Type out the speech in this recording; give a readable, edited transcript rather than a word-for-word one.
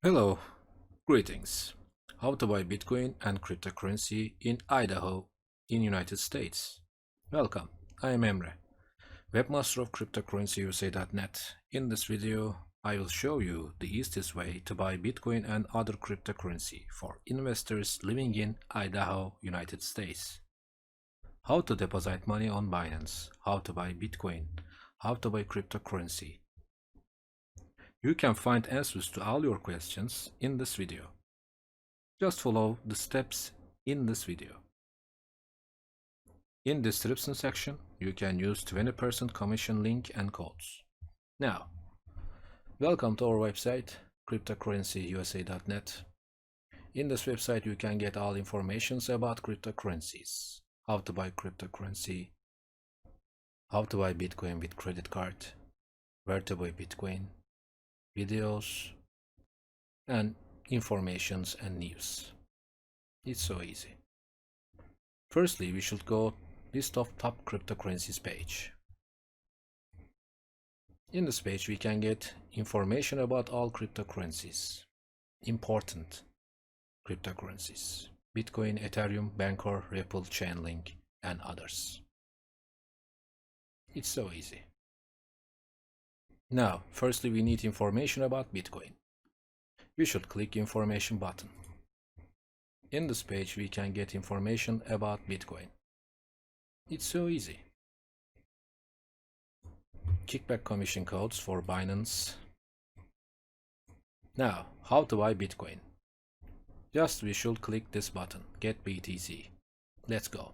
Hello, greetings. How to buy Bitcoin and cryptocurrency in Idaho in United States. Welcome, I am Emre, webmaster of cryptocurrencyusa.net. In this video, I will show you the easiest way to buy Bitcoin and other cryptocurrency for investors living in Idaho, United States. How to deposit money on Binance, how to buy Bitcoin, how to buy cryptocurrency. You can find answers to all your questions in this video. Just follow the steps in this video. In the description section, you can use 20% commission link and codes. Now, welcome to our website, cryptocurrencyusa.net. In this website, you can get all informations about cryptocurrencies, how to buy cryptocurrency, how to buy Bitcoin with credit card, where to buy Bitcoin, videos, and informations and news. It's so easy. Firstly, we should go list of top cryptocurrencies page. In this page, we can get information about all cryptocurrencies, important cryptocurrencies, Bitcoin, Ethereum, Bancor, Ripple, Chainlink, and others. It's so easy. Now, firstly, we need information about Bitcoin. We should click information button. In this page, we can get information about Bitcoin. It's so easy. Kickback commission codes for Binance. Now, how to buy Bitcoin? Just we should click this button, get BTC. Let's go.